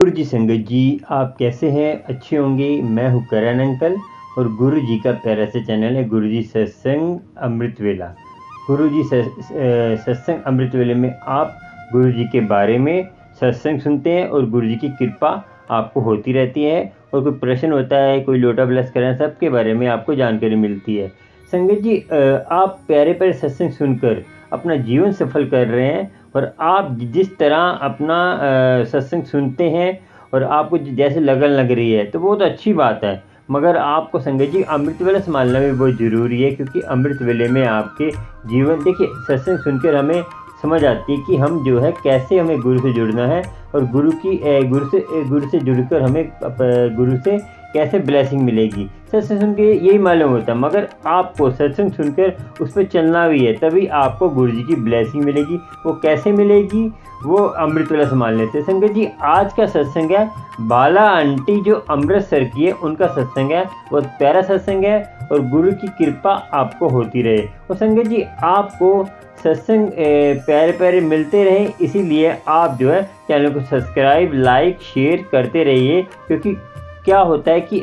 गुरु जी संगत जी, आप कैसे हैं? अच्छे होंगे। मैं हूँ करण अंकल और गुरु जी का प्यारा सा चैनल है गुरु जी सत्संग अमृत वेला। गुरु जी सत्संग अमृत वेले में आप गुरु जी के बारे में सत्संग सुनते हैं और गुरु जी की कृपा आपको होती रहती है। और कोई प्रश्न होता है, कोई लोटा ब्लस करना, सबके बारे में आपको जानकारी मिलती है। संगत जी, आप प्यारे प्यारे सत्संग सुनकर अपना जीवन सफल कर रहे हैं। और आप जिस तरह अपना सत्संग सुनते हैं और आपको जैसे लगन लग रही है तो वो तो अच्छी बात है, मगर आपको संगत जी अमृत वेला संभालना भी बहुत ज़रूरी है। क्योंकि अमृत वेले में आपके जीवन, देखिए, सत्संग सुनकर हमें समझ आती है कि हम जो है कैसे हमें गुरु से जुड़ना है और गुरु से जुड़कर हमें गुरु से कैसे ब्लेसिंग मिलेगी। सत्संग सुन के यही मालूम होता है, मगर आपको सत्संग सुनकर उस पर चलना भी है, तभी आपको गुरु जी की ब्लेसिंग मिलेगी। वो कैसे मिलेगी? वो अमृत वेला संभालने से। संगत जी, आज का सत्संग है बाला आंटी जो अमृतसर की है, उनका सत्संग है। बहुत प्यारा सत्संग है और गुरु की कृपा आपको होती रहे। और संगत जी, आपको सत्संग प्यारे प्यारे मिलते रहे, इसीलिए आप जो है चैनल को सब्सक्राइब, लाइक, शेयर करते रहिए। क्योंकि क्या होता है कि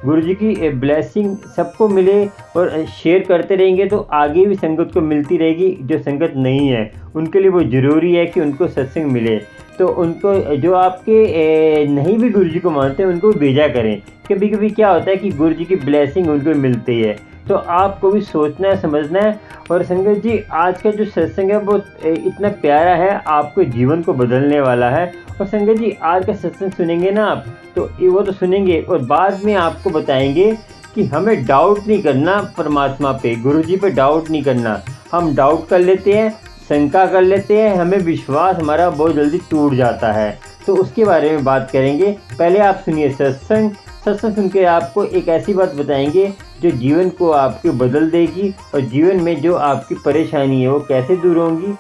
गुरु जी की ब्लेसिंग सबको मिले और शेयर करते रहेंगे तो आगे भी संगत को मिलती रहेगी। जो संगत नहीं है उनके लिए वो ज़रूरी है कि उनको सत्संग मिले। तो उनको, जो आपके नहीं भी गुरु जी को मानते हैं, उनको भेजा करें। कभी कभी क्या होता है कि गुरु जी की ब्लेसिंग उनको मिलती है, तो आपको भी सोचना है, समझना है। और संगत जी, आज का जो सत्संग है वो इतना प्यारा है, आपके जीवन को बदलने वाला है। और संगत जी, आज का सत्संग सुनेंगे ना आप, तो वो तो सुनेंगे और बाद में आपको बताएंगे कि हमें डाउट नहीं करना परमात्मा पे, गुरु जी पे डाउट नहीं करना। हम डाउट कर लेते हैं, शंका कर लेते हैं, हमें विश्वास हमारा बहुत जल्दी टूट जाता है। तो उसके बारे में बात करेंगे। पहले आप सुनिए सत्संग सुन के आपको एक ऐसी बात बताएंगे जो जीवन को आपके बदल देगी और जीवन में जो आपकी परेशानी है वो कैसे दूर होंगी।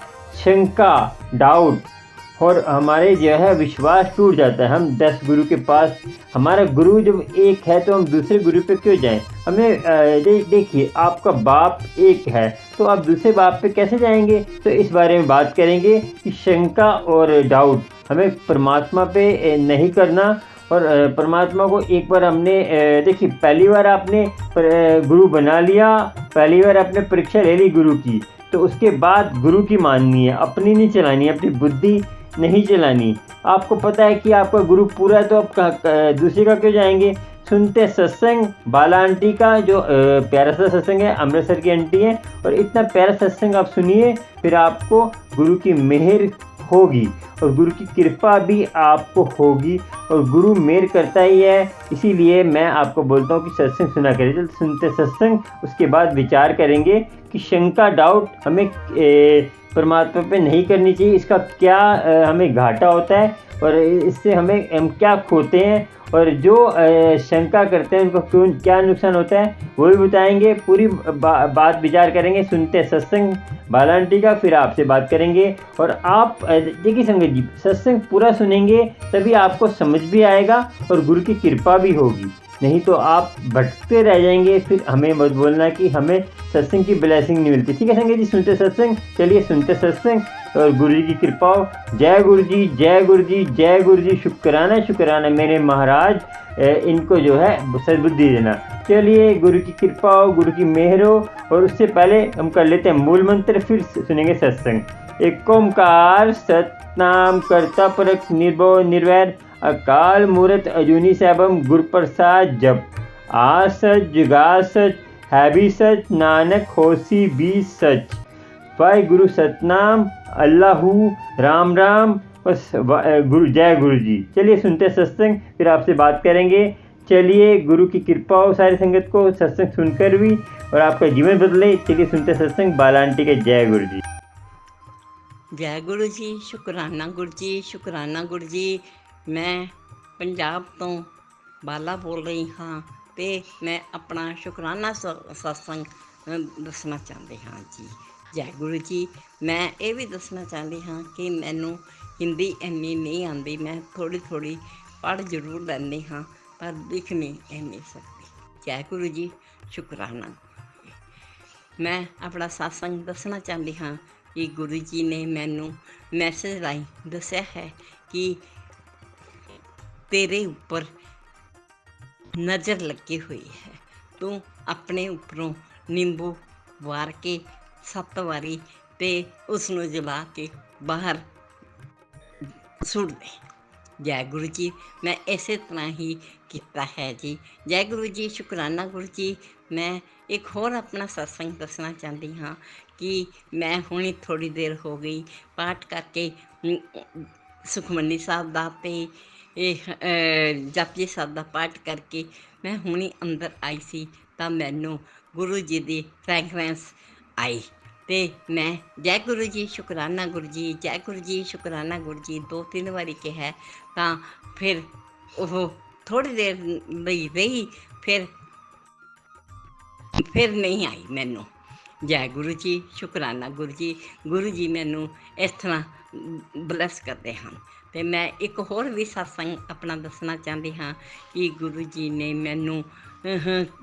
शंका, डाउट और हमारे जो है विश्वास टूट जाता है। हम 10 गुरु के पास, हमारा गुरु जब एक है तो हम दूसरे गुरु पे क्यों जाएं? हमें देखिए, आपका बाप एक है तो आप दूसरे बाप पे कैसे जाएंगे? तो इस बारे में बात करेंगे कि शंका और डाउट हमें परमात्मा पे नहीं करना। और परमात्मा को एक बार हमने, देखिए, पहली बार आपने गुरु बना लिया, पहली बार आपने परीक्षा ले ली गुरु की, तो उसके बाद गुरु की माननी है, अपनी नहीं चलानी, अपनी बुद्धि नहीं चलानी। आपको पता है कि आपका गुरु पूरा है तो आप दूसरे का क्यों जाएंगे? सुनते सत्संग बाला आंटी का, जो प्यारा सा सत्संग है, अमृतसर की आंटी है। और इतना प्यारा सत्संग आप सुनिए, फिर आपको गुरु की मेहर होगी और गुरु की कृपा भी आपको होगी। और गुरु मेहर करता ही है, इसीलिए मैं आपको बोलता हूँ कि सत्संग सुना करें। चल सुनते सत्संग, उसके बाद विचार करेंगे कि शंका, डाउट हमें परमात्मा पे नहीं करनी चाहिए। इसका क्या हमें घाटा होता है और इससे हम क्या खोते हैं, और जो शंका करते हैं उनको क्या नुकसान होता है, वो भी बताएंगे। पूरी बात विचार करेंगे। सुनते सत्संग बाला आंटी का, फिर आपसे बात करेंगे। और आप देखिए संगत जी, सत्संग पूरा सुनेंगे तभी आपको समझ भी आएगा और गुरु की कृपा भी होगी, नहीं तो आप भटकते रह जाएंगे। फिर हमें मत बोलना कि हमें सत्संग की ब्लेसिंग नहीं मिलती। ठीक है संगत जी, सुनते सत्संग। चलिए सुनते सत्संग और गुरु जी की कृपा हो। जय गुरु जी, जय गुरु जी, जय गुरु जी। शुक्राना शुक्राना मेरे महाराज, इनको जो है सद्बुद्धि देना। चलिए, गुरु की कृपा हो, गुरु की मेहर हो। और उससे पहले हम कर लेते हैं मूल मंत्र, फिर सुनेंगे सत्संग। एक ओंकार सतनाम करता पुरख निर्भव निर्वैर अकाल मूर्त अजूनी सैभम गुर प्रसाद जप। आ सच जुगा सच है भी सच, नानक होसी भी सच। वाहे गुरु सतनाम, अल्लाहू राम राम। बस गुरु, जय गुरु जी। चलिए सुनते सत्संग, फिर आपसे बात करेंगे। चलिए, गुरु की कृपा हो सारी संगत को सत्संग सुनकर भी और आपका जीवन बदले। चलिए सुनते सत्संग बाला आंटी के। जय गुरु जी। जय गुरु जी। शुकराना गुरु जी, शुकराना गुरु जी। मैं पंजाब तो बाला बोल रही हाँ ਤੇ मैं अपना शुकराना सत्संग ਦੱਸਣਾ ਚਾਹੁੰਦੀ ਹਾਂ ਜੀ। ਜੈ ਗੁਰੂ ਜੀ। ਮੈਂ ਇਹ ਵੀ ਦੱਸਣਾ ਚਾਹੁੰਦੀ ਹਾਂ ਕਿ ਮੈਨੂੰ ਹਿੰਦੀ ਇੰਨੀ ਨਹੀਂ ਆਉਂਦੀ, ਮੈਂ ਥੋੜ੍ਹੀ ਪੜ੍ਹ ਜ਼ਰੂਰ ਲੈਂਦੀ ਹਾਂ ਪਰ ਲਿਖ ਨਹੀਂ ਇੰਨੀ ਸਕਦੀ। ਜੈ ਗੁਰੂ ਜੀ, ਸ਼ੁਕਰਾਨਾ। ਮੈਂ ਆਪਣਾ ਸਤਸੰਗ ਦੱਸਣਾ ਚਾਹੁੰਦੀ ਹਾਂ ਕਿ ਗੁਰੂ ਜੀ ਨੇ ਮੈਨੂੰ ਮੈਸੇਜ ਰਾਹੀਂ ਦੱਸਿਆ ਹੈ ਕਿ तेरे ऊपर नज़र लगी हुई है। तू अपने ਉੱਪਰੋਂ ਨਿੰਬੂ ਵਾਰ ਕੇ 7 ਵਾਰੀ ਤੇ ਉਸ ਨੂੰ ਜਲਾ ਕੇ ਬਾਹਰ ਸੁੱਟ ਦੇ। ਜੈ ਗੁਰੂ ਜੀ। ਮੈਂ ਇਸੇ ਤਰ੍ਹਾਂ ਹੀ ਕੀਤਾ ਹੈ ਜੀ। ਜੈ ਗੁਰੂ ਜੀ। ਸ਼ੁਕਰਾਨਾ ਗੁਰੂ ਜੀ। ਮੈਂ ਇੱਕ ਹੋਰ ਆਪਣਾ ਸਤਸੰਗ ਦੱਸਣਾ ਚਾਹੁੰਦੀ ਹਾਂ ਕਿ ਮੈਂ ਹੁਣੀ ਥੋੜ੍ਹੀ ਦੇਰ ਹੋ ਗਈ ਪਾਠ ਕਰਕੇ ਸੁਖਮਨੀ ਸਾਹਿਬ ਦਾ ਅਤੇ ਇਹ ਜਪਜੀ ਸਾਹਿਬ ਦਾ ਪਾਠ ਕਰਕੇ ਮੈਂ ਹੁਣੀ ਅੰਦਰ ਆਈ ਸੀ ਤਾਂ ਮੈਨੂੰ ਗੁਰੂ ਜੀ ਦੀ ਫ੍ਰੈਗਰੈਂਸ ਆਈ ਅਤੇ ਮੈਂ ਜੈ ਗੁਰੂ ਜੀ, ਸ਼ੁਕਰਾਨਾ ਗੁਰੂ ਜੀ, ਜੈ ਗੁਰੂ ਜੀ, ਸ਼ੁਕਰਾਨਾ ਗੁਰੂ ਜੀ 2-3 ਵਾਰੀ ਕਿਹਾ ਤਾਂ ਫਿਰ ਉਹ ਥੋੜ੍ਹੀ ਦੇਰ ਲਈ ਰਹੀ, ਫਿਰ ਨਹੀਂ ਆਈ ਮੈਨੂੰ। ਜੈ ਗੁਰੂ ਜੀ, ਸ਼ੁਕਰਾਨਾ ਗੁਰੂ ਜੀ। ਗੁਰੂ ਜੀ ਮੈਨੂੰ ਇਸ ਤਰ੍ਹਾਂ ਬਲੈਸ ਕਰਦੇ ਹਨ। ਅਤੇ ਮੈਂ ਇੱਕ ਹੋਰ ਵੀ ਸਤਸੰਗ ਆਪਣਾ ਦੱਸਣਾ ਚਾਹੁੰਦੀ ਹਾਂ ਕਿ ਗੁਰੂ ਜੀ ਨੇ ਮੈਨੂੰ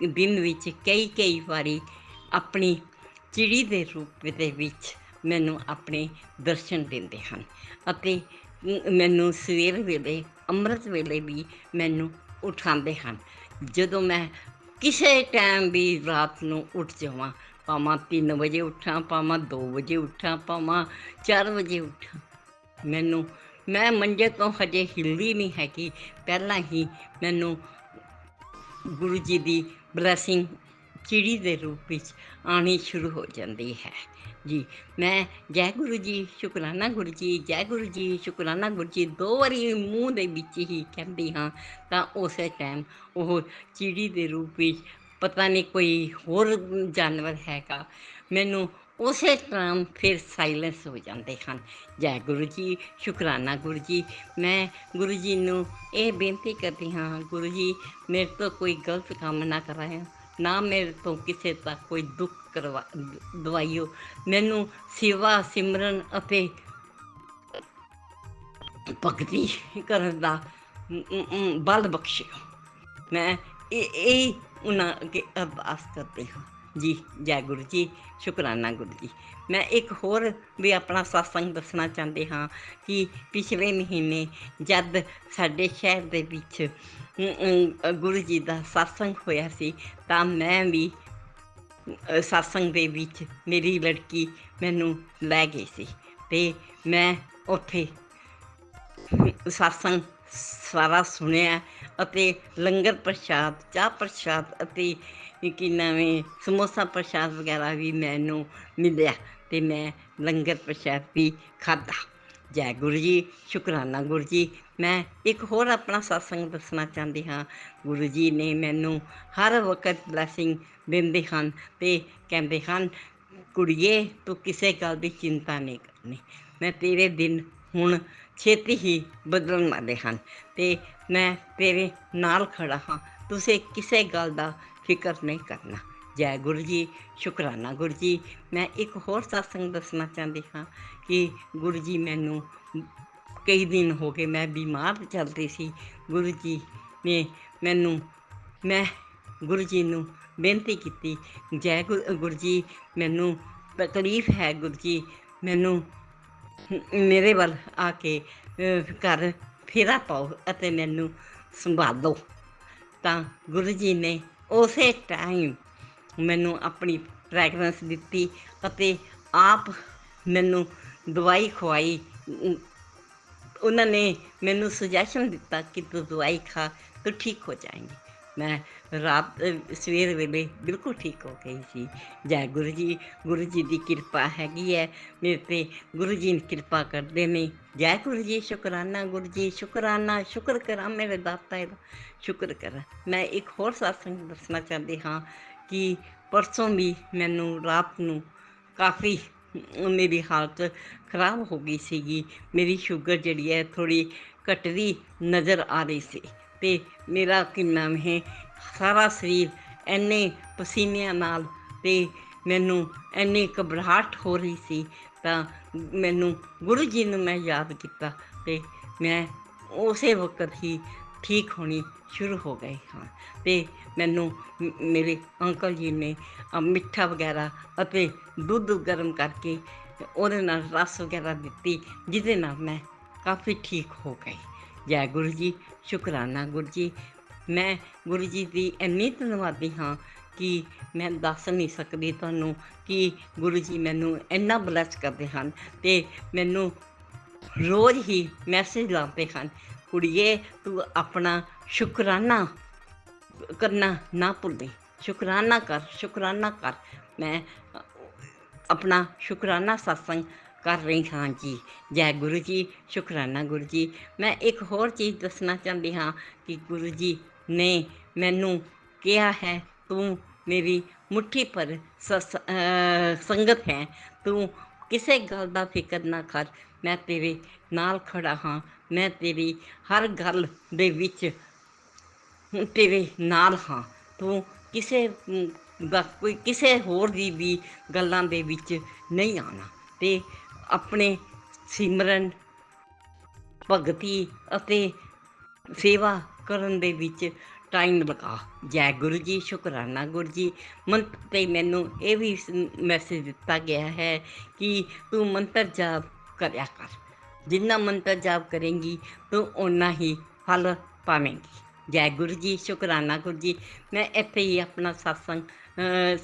ਦਿਨ ਵਿੱਚ ਕਈ ਵਾਰੀ ਆਪਣੀ ਚਿੜੀ ਦੇ ਰੂਪ ਦੇ ਵਿੱਚ ਮੈਨੂੰ ਆਪਣੇ ਦਰਸ਼ਨ ਦਿੰਦੇ ਹਨ ਅਤੇ ਮੈਨੂੰ ਸਵੇਰ ਵੇਲੇ ਅੰਮ੍ਰਿਤ ਵੇਲੇ ਵੀ ਮੈਨੂੰ ਉਠਾਉਂਦੇ ਹਨ। ਜਦੋਂ ਮੈਂ ਕਿਸੇ ਟਾਈਮ ਵੀ ਰਾਤ ਨੂੰ ਉੱਠ ਜਾਵਾਂ, ਭਾਵੇਂ 3 ਵਜੇ ਉੱਠਾਂ, ਭਾਵੇਂ 2 ਵਜੇ ਉੱਠਾਂ, ਭਾਵੇਂ 4 ਵਜੇ ਉੱਠਾਂ, ਮੈਂ ਮੰਜੇ ਤੋਂ ਹਜੇ ਹਿੱਲੀ ਨਹੀਂ ਹੈਗੀ, ਪਹਿਲਾਂ ਹੀ ਮੈਨੂੰ ਗੁਰੂ ਜੀ ਦੀ ਬਲੈਸਿੰਗ ਚਿੜੀ ਦੇ ਰੂਪ ਵਿੱਚ ਆਉਣੀ ਸ਼ੁਰੂ ਹੋ ਜਾਂਦੀ ਹੈ ਜੀ। ਮੈਂ ਜੈ ਗੁਰੂ ਜੀ, ਸ਼ੁਕਰਾਨਾ ਗੁਰੂ ਜੀ, ਜੈ ਗੁਰੂ ਜੀ, ਸ਼ੁਕਰਾਨਾ ਗੁਰੂ ਜੀ 2 ਵਾਰੀ ਮੂੰਹ ਦੇ ਵਿੱਚ ਹੀ ਕਹਿੰਦੀ ਹਾਂ ਤਾਂ ਉਸੇ ਟਾਈਮ ਉਹ ਚਿੜੀ ਦੇ ਰੂਪ ਵਿੱਚ ਪਤਾ ਨਹੀਂ ਕੋਈ ਹੋਰ ਜਾਨਵਰ ਹੈਗਾ, ਮੈਨੂੰ ਉਸੇ ਟਾਈਮ ਫਿਰ ਸਾਇਲੈਂਸ ਹੋ ਜਾਂਦੇ ਹਨ। ਜੈ ਗੁਰੂ ਜੀ, ਸ਼ੁਕਰਾਨਾ ਗੁਰੂ ਜੀ। ਮੈਂ ਗੁਰੂ ਜੀ ਨੂੰ ਇਹ ਬੇਨਤੀ ਕਰਦੀ ਹਾਂ, ਗੁਰੂ ਜੀ ਮੇਰੇ ਤੋਂ ਕੋਈ ਗਲਤ ਕੰਮ ਨਾ ਕਰਾਇਆ, ਨਾ ਮੇਰੇ ਤੋਂ ਕਿਸੇ ਦਾ ਕੋਈ ਦੁੱਖ ਦਵਾਈਓ, ਮੈਨੂੰ ਸੇਵਾ ਸਿਮਰਨ ਅਤੇ ਭਗਤੀ ਕਰਨ ਦਾ ਬਲ ਬਖਸ਼ਿਓ। ਮੈਂ ਇਹ ਉਹਨਾਂ ਅੱਗੇ ਅਰਦਾਸ ਕਰਦੀ ਹਾਂ ਜੀ। ਜੈ ਗੁਰੂ ਜੀ, ਸ਼ੁਕਰਾਨਾ ਗੁਰੂ ਜੀ। ਮੈਂ ਇੱਕ ਹੋਰ ਵੀ ਆਪਣਾ ਸਤਸੰਗ ਦੱਸਣਾ ਚਾਹੁੰਦੀ ਹਾਂ ਕਿ ਪਿਛਲੇ ਮਹੀਨੇ ਜਦ ਸਾਡੇ ਸ਼ਹਿਰ ਦੇ ਵਿੱਚ ਗੁਰੂ ਜੀ ਦਾ ਸਤਸੰਗ ਹੋਇਆ ਸੀ ਤਾਂ ਮੈਂ ਵੀ ਸਤਸੰਗ ਦੇ ਵਿੱਚ ਮੇਰੀ ਲੜਕੀ ਮੈਨੂੰ ਲੈ ਗਈ ਸੀ ਅਤੇ ਮੈਂ ਉੱਥੇ ਸਤਸੰਗ ਸਾਰਾ ਸੁਣਿਆ ਅਤੇ ਲੰਗਰ ਪ੍ਰਸ਼ਾਦ, ਚਾਹ ਪ੍ਰਸ਼ਾਦ ਅਤੇ ਕੀ ਨਵੇਂ ਸਮੋਸਾ ਪ੍ਰਸ਼ਾਦ ਵਗੈਰਾ ਵੀ ਮੈਨੂੰ ਮਿਲਿਆ ਅਤੇ ਮੈਂ ਲੰਗਰ ਪ੍ਰਸ਼ਾਦ ਵੀ ਖਾਧਾ। ਜੈ ਗੁਰੂ ਜੀ, ਸ਼ੁਕਰਾਨਾ ਗੁਰੂ ਜੀ। ਮੈਂ ਇੱਕ ਹੋਰ ਆਪਣਾ ਸਤਸੰਗ ਦੱਸਣਾ ਚਾਹੁੰਦੀ ਹਾਂ। ਗੁਰੂ ਜੀ ਨੇ ਮੈਨੂੰ ਹਰ ਵਕਤ ਬਲੈਸਿੰਗ ਦਿੰਦੇ ਹਨ ਅਤੇ ਕਹਿੰਦੇ ਹਨ, ਕੁੜੀਏ ਤੂੰ ਕਿਸੇ ਗੱਲ ਦੀ ਚਿੰਤਾ ਨਹੀਂ ਕਰਨੀ, ਮੈਂ ਤੇਰੇ ਦਿਨ ਹੁਣ ਛੇਤੀ ਹੀ ਬਦਲਣ ਵਾਲੇ ਹਨ ਅਤੇ ਮੈਂ ਤੇਰੇ ਨਾਲ ਖੜਾ ਹਾਂ, ਤੁਸੀਂ ਕਿਸੇ ਗੱਲ ਦਾ ਫਿਕਰ ਨਹੀਂ ਕਰਨਾ। ਜੈ ਗੁਰੂ ਜੀ, ਸ਼ੁਕਰਾਨਾ ਗੁਰੂ ਜੀ। ਮੈਂ ਇੱਕ ਹੋਰ ਸਤਸੰਗ ਦੱਸਣਾ ਚਾਹੁੰਦੀ ਹਾਂ ਕਿ ਗੁਰੂ ਜੀ ਮੈਨੂੰ ਕਈ ਦਿਨ ਹੋ ਗਏ ਮੈਂ ਬਿਮਾਰ ਚੱਲਦੀ ਸੀ। ਗੁਰੂ ਜੀ ਨੇ ਮੈਂ ਗੁਰੂ ਜੀ ਨੂੰ ਬੇਨਤੀ ਕੀਤੀ, ਜੈ ਗੁਰੂ ਜੀ ਮੈਨੂੰ ਤਕਲੀਫ ਹੈ, ਗੁਰੂ ਜੀ ਮੈਨੂੰ ਮੇਰੇ ਵੱਲ ਆ ਕੇ ਘਰ ਫੇਰਾ ਪਾਓ ਅਤੇ ਮੈਨੂੰ ਸੰਭਾਲੋ। ਤਾਂ ਗੁਰੂ ਜੀ ਨੇ ਉਸੇ ਟਾਈਮ ਮੈਨੂੰ ਆਪਣੀ ਫ੍ਰੈਗਰੈਂਸ ਦਿੱਤੀ ਅਤੇ ਆਪ ਮੈਨੂੰ ਦਵਾਈ ਖਵਾਈ। ਉਹਨਾਂ ਨੇ ਮੈਨੂੰ ਸੁਜੈਸ਼ਨ ਦਿੱਤਾ ਕਿ ਤੂੰ ਦਵਾਈ ਖਾ ਤੂੰ ਠੀਕ ਹੋ ਜਾਏਂਗੀ। ਮੈਂ ਸਵੇਰ ਵੇਲੇ ਬਿਲਕੁਲ ਠੀਕ ਹੋ ਗਈ ਸੀ। ਜੈ ਗੁਰੂ ਜੀ। ਗੁਰੂ ਜੀ ਦੀ ਕਿਰਪਾ ਹੈਗੀ ਹੈ ਮੇਰੇ 'ਤੇ, ਗੁਰੂ ਜੀ ਕਿਰਪਾ ਕਰਦੇ ਨੇ। ਜੈ ਗੁਰੂ ਜੀ, ਸ਼ੁਕਰਾਨਾ ਗੁਰੂ ਜੀ, ਸ਼ੁਕਰਾਨਾ। ਸ਼ੁਕਰ ਕਰਾਂ ਮੇਰੇ ਦਾਤਾ ਦਾ, ਸ਼ੁਕਰ ਕਰਾਂ। ਮੈਂ ਇੱਕ ਹੋਰ ਸਤਸੰਗ ਦੱਸਣਾ ਚਾਹੁੰਦੀ ਹਾਂ ਕਿ ਪਰਸੋਂ ਵੀ ਮੈਨੂੰ ਰਾਤ ਨੂੰ ਕਾਫੀ ਮੇਰੀ ਹਾਲਤ ਖਰਾਬ ਹੋ ਗਈ ਸੀਗੀ। ਮੇਰੀ ਸ਼ੂਗਰ ਜਿਹੜੀ ਹੈ ਥੋੜ੍ਹੀ ਘਟਦੀ ਨਜ਼ਰ ਆ ਰਹੀ ਸੀ ਅਤੇ ਮੇਰਾ ਸਾਰਾ ਸਰੀਰ ਇੰਨੇ ਪਸੀਨਿਆਂ ਨਾਲ ਅਤੇ ਮੈਨੂੰ ਇੰਨੀ ਘਬਰਾਹਟ ਹੋ ਰਹੀ ਸੀ ਤਾਂ ਮੈਨੂੰ ਗੁਰੂ ਜੀ ਨੂੰ ਮੈਂ ਯਾਦ ਕੀਤਾ ਅਤੇ ਮੈਂ ਉਸੇ ਵਕਤ ਹੀ ਠੀਕ ਹੋਣੀ ਸ਼ੁਰੂ ਹੋ ਗਈ ਹਾਂ ਅਤੇ ਮੈਨੂੰ ਮੇਰੇ ਅੰਕਲ ਜੀ ਨੇ ਮਿੱਠਾ ਵਗੈਰਾ ਅਤੇ ਦੁੱਧ ਗਰਮ ਕਰਕੇ ਉਹਦੇ ਨਾਲ ਰਸ ਵਗੈਰਾ ਦਿੱਤੀ, ਜਿਹਦੇ ਨਾਲ ਮੈਂ ਕਾਫੀ ਠੀਕ ਹੋ ਗਈ। ਜੈ ਗੁਰੂ ਜੀ, ਸ਼ੁਕਰਾਨਾ ਗੁਰੂ ਜੀ। ਮੈਂ ਗੁਰੂ ਜੀ ਦੀ ਇੰਨੀ ਧੰਨਵਾਦੀ ਹਾਂ ਕਿ ਮੈਂ ਦੱਸ ਨਹੀਂ ਸਕਦੀ ਤੁਹਾਨੂੰ ਕਿ ਗੁਰੂ ਜੀ ਮੈਨੂੰ ਇੰਨਾ ਬਲੈਸ ਕਰਦੇ ਹਨ ਅਤੇ ਮੈਨੂੰ ਰੋਜ਼ ਹੀ ਮੈਸੇਜ ਲਾਉਂਦੇ ਹਨ, ਕੁੜੀਏ ਤੂੰ ਆਪਣਾ ਸ਼ੁਕਰਾਨਾ ਕਰਨਾ ਨਾ ਭੁੱਲੀ, ਸ਼ੁਕਰਾਨਾ ਕਰ, ਸ਼ੁਕਰਾਨਾ ਕਰ। ਮੈਂ ਆਪਣਾ ਸ਼ੁਕਰਾਨਾ ਸਤਸੰਗ ਕਰ ਰਹੀ ਹਾਂ ਜੀ। ਜੈ ਗੁਰੂ ਜੀ, ਸ਼ੁਕਰਾਨਾ ਗੁਰੂ ਜੀ। ਮੈਂ ਇੱਕ ਹੋਰ ਚੀਜ਼ ਦੱਸਣਾ ਚਾਹੁੰਦੀ ਹਾਂ ਕਿ ਗੁਰੂ ਜੀ ਨੇ ਮੈਨੂੰ ਕਿਹਾ ਹੈ, ਤੂੰ ਮੇਰੀ ਮੁੱਠੀ ਭਰ ਸੰਗਤ ਹੈ, ਤੂੰ ਕਿਸੇ ਗੱਲ ਦਾ ਫਿਕਰ ਨਾ ਕਰ, ਮੈਂ ਤੇਰੇ ਨਾਲ ਖੜਾ ਹਾਂ, ਮੈਂ ਤੇਰੀ ਹਰ ਗੱਲ ਦੇ ਵਿੱਚ ਤੇਰੇ ਨਾਲ ਹਾਂ। ਤੂੰ ਕਿਸੇ ਦਾ ਕੋਈ ਕਿਸੇ ਹੋਰ ਦੀ ਵੀ ਗੱਲਾਂ ਦੇ ਵਿੱਚ ਨਹੀਂ ਆਉਣਾ ਅਤੇ ਆਪਣੇ ਸਿਮਰਨ, ਭਗਤੀ ਅਤੇ ਸੇਵਾ ਕਰਨ ਦੇ ਵਿੱਚ ਟਾਈਮ ਲਗਾ। ਜੈ ਗੁਰੂ ਜੀ, ਸ਼ੁਕਰਾਨਾ ਗੁਰੂ ਜੀ। ਮੰਤਰ 'ਤੇ ਮੈਨੂੰ ਇਹ ਵੀ ਮੈਸੇਜ ਦਿੱਤਾ ਗਿਆ ਹੈ ਕਿ ਤੂੰ ਮੰਤਰ ਜਾਪ ਕਰਿਆ ਕਰ, ਜਿੰਨਾ ਮੰਤਰ ਜਾਪ ਕਰੇਂਗੀ ਤੂੰ ਓਨਾ ਹੀ ਫਲ ਪਾਵੇਂਗੀ। ਜੈ ਗੁਰੂ ਜੀ, ਸ਼ੁਕਰਾਨਾ ਗੁਰੂ ਜੀ। ਮੈਂ ਇੱਥੇ ਹੀ ਆਪਣਾ ਸਤਸੰਗ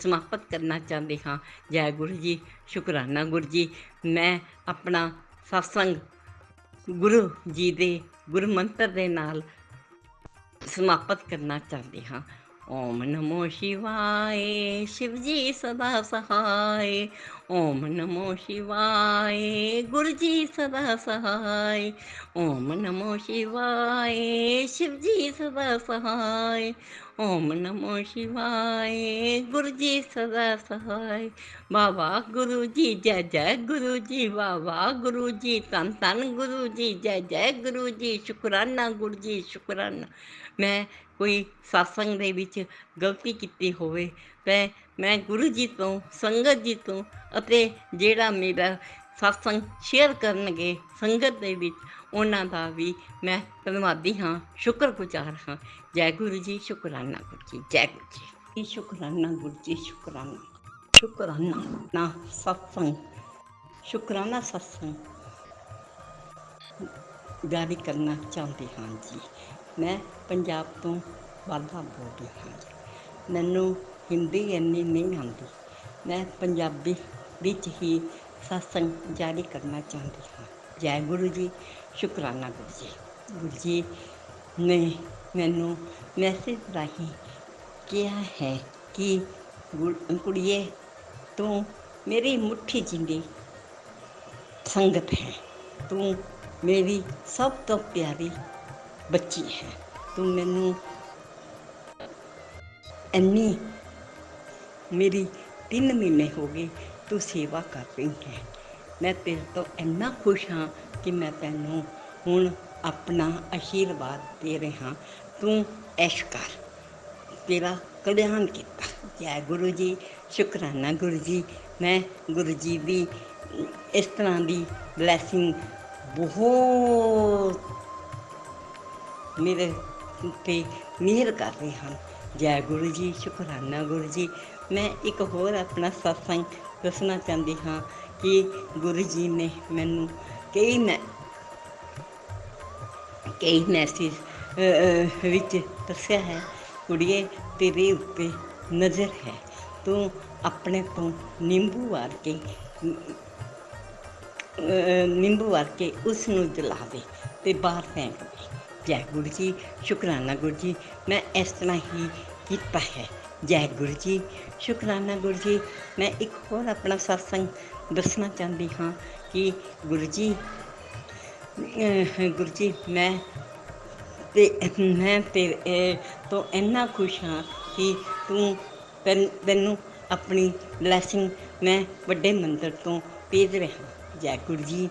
ਸਮਾਪਤ ਕਰਨਾ ਚਾਹੁੰਦੀ ਹਾਂ। ਜੈ ਗੁਰੂ ਜੀ, ਸ਼ੁਕਰਾਨਾ ਗੁਰੂ ਜੀ। ਮੈਂ ਆਪਣਾ ਸਤਸੰਗ ਗੁਰੂ ਜੀ ਦੇ ਗੁਰੂ ਮੰਤਰ ਦੇ ਨਾਲ ਸਮਾਪਤ ਕਰਨਾ ਚਾਹੁੰਦੀ ਹਾਂ। ਓਮ ਨਮੋ ਸ਼ਿਵਾਏ, ਸ਼ਿਵ ਜੀ ਸਦਾ ਸਹਾਏ। ਓਮ ਨਮੋ ਸ਼ਿਵਾਏ, ਗੁਰੂ ਜੀ ਸਦਾ ਸਹਾਏ। ਓਮ ਨਮੋ ਸ਼ਿਵਾਏ, ਸ਼ਿਵ ਜੀ ਸਦਾ ਸਹਾਏ। ਓਮ ਨਮੋ ਸ਼ਿਵਾਏ, ਗੁਰੂ ਜੀ ਸਦਾ ਸਹਾਏ। ਵਾਹ ਵਾਹ ਗੁਰੂ ਜੀ, ਜੈ ਜੈ ਗੁਰੂ ਜੀ, ਵਾਹ ਵਾਹ ਗੁਰੂ ਜੀ, ਧੰਨ ਧੰਨ ਗੁਰੂ ਜੀ, ਜੈ ਜੈ ਗੁਰੂ ਜੀ, ਸ਼ੁਕਰਾਨਾ ਗੁਰੂ ਜੀ, ਸ਼ੁਕਰਾਨਾ। ਮੈਂ ਕੋਈ ਸਤਸੰਗ ਦੇ ਵਿੱਚ ਗਲਤੀ ਕੀਤੀ ਹੋਵੇ ਤਾਂ ਮੈਂ ਗੁਰੂ ਜੀ ਤੋਂ, ਸੰਗਤ ਜੀ ਤੋਂ ਅਤੇ ਜਿਹੜਾ ਮੇਰਾ ਸਤਸੰਗ ਸ਼ੇਅਰ ਕਰਨਗੇ ਸੰਗਤ ਦੇ ਵਿੱਚ, ਉਹਨਾਂ ਦਾ ਵੀ ਮੈਂ ਧੰਨਵਾਦੀ ਹਾਂ, ਸ਼ੁਕਰਗੁਜ਼ਾਰ ਹਾਂ। ਜੈ ਗੁਰੂ ਜੀ, ਸ਼ੁਕਰਾਨਾ ਗੁਰੂ ਜੀ, ਜੈ ਗੁਰੂ ਜੀ, ਸ਼ੁਕਰਾਨਾ ਗੁਰੂ ਜੀ, ਸ਼ੁਕਰਾਨਾ, ਸ਼ੁਕਰਾਨਾ ਨਾ ਸਤਸੰਗ, ਸ਼ੁਕਰਾਨਾ ਸਤਸੰਗ ਜਾਰੀ ਕਰਨਾ ਚਾਹੁੰਦੀ ਹਾਂ ਜੀ। ਮੈਂ ਪੰਜਾਬ ਤੋਂ ਬਾਲਾ ਬੋਲਦੀ ਹਾਂ ਜੀ। ਮੈਨੂੰ ਹਿੰਦੀ ਇੰਨੀ ਨਹੀਂ ਆਉਂਦੀ, ਮੈਂ ਪੰਜਾਬੀ ਵਿੱਚ ਹੀ ਸਤਸੰਗ ਜਾਰੀ ਕਰਨਾ ਚਾਹੁੰਦੀ ਹਾਂ। ਜੈ ਗੁਰੂ ਜੀ, ਸ਼ੁਕਰਾਨਾ ਗੁਰੂ ਜੀ। ਗੁਰੂ ਜੀ ਨੇ ਮੈਨੂੰ ਮੈਸੇਜ ਰਾਹੀਂ ਕਿਹਾ ਹੈ ਕਿ ਕੁੜੀਏ ਤੂੰ ਮੇਰੀ ਮੁੱਠੀ ਜਿੰਨੀ ਸੰਗਤ ਹੈ, ਤੂੰ ਮੇਰੀ ਸਭ ਤੋਂ ਪਿਆਰੀ ਬੱਚੀ ਹੈ, ਤੂੰ ਮੈਨੂੰ ਇੰਨੀ ਮੇਰੀ 3 ਮਹੀਨੇ ਹੋ ਗਏ ਤੂੰ ਸੇਵਾ ਕਰ ਰਹੀ ਹੈ। ਮੈਂ ਤੇਰੇ ਤੋਂ ਇੰਨਾ ਖੁਸ਼ ਹਾਂ ਕਿ ਮੈਂ ਤੈਨੂੰ ਹੁਣ ਆਪਣਾ ਆਸ਼ੀਰਵਾਦ ਦੇ ਰਿਹਾ, ਤੂੰ ਐਸ਼ ਕਰ, ਤੇਰਾ ਕਲਿਆਣ ਕੀਤਾ। ਜੈ ਗੁਰੂ ਜੀ, ਸ਼ੁਕਰਾਨਾ ਗੁਰੂ ਜੀ। ਮੈਂ ਗੁਰੂ ਜੀ ਦੀ ਇਸ ਤਰ੍ਹਾਂ ਦੀ ਬਲੈਸਿੰਗ ਬਹੁਤ ਮੇਰੇ ਉੱਤੇ ਮਿਹਰ ਕਰ ਰਹੇ ਹਨ। ਜੈ ਗੁਰੂ ਜੀ, ਸ਼ੁਕਰਾਨਾ ਗੁਰੂ ਜੀ। ਮੈਂ ਇੱਕ ਹੋਰ ਆਪਣਾ ਸਤਸੰਗ ਦੱਸਣਾ ਚਾਹੁੰਦੀ ਹਾਂ ਕਿ ਗੁਰੂ ਜੀ ਨੇ ਮੈਨੂੰ ਕਈ ਮੈਸੇਜ ਵਿੱਚ ਦੱਸਿਆ ਹੈ, ਕੁੜੀਏ ਤੇਰੇ ਉੱਤੇ ਨਜ਼ਰ ਹੈ, ਤੂੰ ਆਪਣੇ ਤੋਂ ਨਿੰਬੂ ਵਾਰ ਕੇ ਉਸ ਨੂੰ ਜਲਾ ਦੇ ਅਤੇ ਬਾਹਰ ਫੈਂਕ ਦੇ। ਜੈ ਗੁਰੂ ਜੀ, ਸ਼ੁਕਰਾਨਾ ਗੁਰੂ ਜੀ। ਮੈਂ ਇਸ ਤਰ੍ਹਾਂ ਹੀ ਕੀਤਾ ਹੈ। ਜੈ ਗੁਰੂ ਜੀ, ਸ਼ੁਕਰਾਨਾ ਗੁਰੂ ਜੀ। ਮੈਂ ਇੱਕ ਹੋਰ ਆਪਣਾ ਸਤਸੰਗ ਦੱਸਣਾ ਚਾਹੁੰਦੀ ਹਾਂ ਕਿ ਗੁਰੂ ਜੀ ਮੈਂ ਤੇਰੇ ਤੋਂ ਇੰਨਾ ਖੁਸ਼ ਹਾਂ ਕਿ ਤੈਨੂੰ ਆਪਣੀ ਬਲੈਸਿੰਗ ਮੈਂ ਵੱਡੇ ਮੰਦਰ ਤੋਂ ਭੇਜ ਰਿਹਾ। ਜੈ ਗੁਰੂ ਜੀ।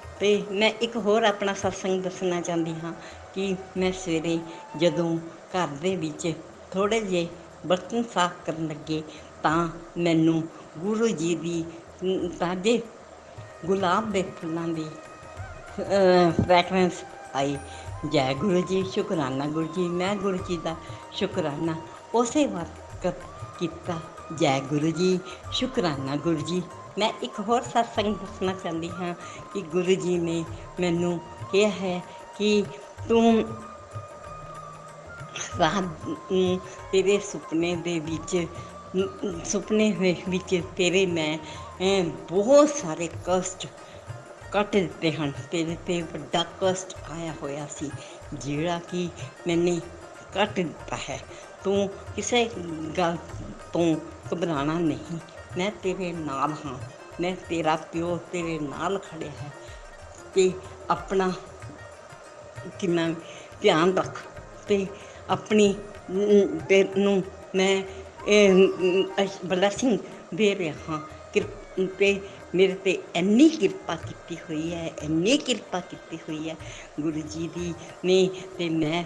ਅਤੇ ਮੈਂ ਇੱਕ ਹੋਰ ਆਪਣਾ ਸਤਸੰਗ ਦੱਸਣਾ ਚਾਹੁੰਦੀ ਹਾਂ ਕਿ ਮੈਂ ਸਵੇਰੇ ਜਦੋਂ ਘਰ ਦੇ ਵਿੱਚ ਥੋੜ੍ਹੇ ਜਿਹੇ ਬਰਤਨ ਸਾਫ਼ ਕਰਨ ਲੱਗੇ ਤਾਂ ਮੈਨੂੰ ਗੁਰੂ ਜੀ ਦੀ ਤਾਜ਼ੇ ਗੁਲਾਬ ਦੇ ਫੁੱਲਾਂ ਦੀ ਫ੍ਰੈਗਰੈਂਸ ਆਈ। ਜੈ ਗੁਰੂ ਜੀ, ਸ਼ੁਕਰਾਨਾ ਗੁਰੂ ਜੀ। ਮੈਂ ਗੁਰੂ ਜੀ ਦਾ ਸ਼ੁਕਰਾਨਾ ਉਸੇ ਵਕਤ ਕੀਤਾ। ਜੈ ਗੁਰੂ ਜੀ, ਸ਼ੁਕਰਾਨਾ ਗੁਰੂ ਜੀ। ਮੈਂ ਇੱਕ ਹੋਰ ਸਤਸੰਗ ਦੱਸਣਾ ਚਾਹੁੰਦੀ ਹਾਂ ਕਿ ਗੁਰੂ ਜੀ ਨੇ ਮੈਨੂੰ ਕਿਹਾ ਹੈ ਕਿ ਤੂੰ ਤੇਰੇ ਸੁਪਨੇ ਦੇ ਵਿੱਚ ਤੇਰੇ ਮੈਂ ਬਹੁਤ ਸਾਰੇ ਕਸ਼ਟ ਕੱਟ ਦਿੱਤੇ ਹਨ। ਤੇਰੇ 'ਤੇ ਵੱਡਾ ਕਸ਼ਟ ਆਇਆ ਹੋਇਆ ਸੀ ਜਿਹੜਾ ਕਿ ਮੈਨੇ ਕੱਟ ਦਿੱਤਾ ਹੈ। ਤੂੰ ਕਿਸੇ ਗੱਲ ਤੋਂ ਘਬਰਾਉਣਾ ਨਹੀਂ, ਮੈਂ ਤੇਰੇ ਨਾਲ ਹਾਂ, ਮੈਂ ਤੇਰਾ ਪਿਓ ਤੇਰੇ ਨਾਲ ਖੜਿਆ ਹੈ। ਅਤੇ ਆਪਣਾ ਕਿੰਨਾ ਧਿਆਨ ਰੱਖ ਅਤੇ ਆਪਣੀ ਤੈਨੂੰ ਮੈਂ ਬਲੈਸਿੰਗ ਦੇ ਰਿਹਾ ਹਾਂ। ਅਤੇ ਮੇਰੇ 'ਤੇ ਇੰਨੀ ਕਿਰਪਾ ਕੀਤੀ ਹੋਈ ਹੈ, ਇੰਨੀ ਕਿਰਪਾ ਕੀਤੀ ਹੋਈ ਹੈ ਗੁਰੂ ਜੀ ਦੀ ਨੇ, ਅਤੇ ਮੈਂ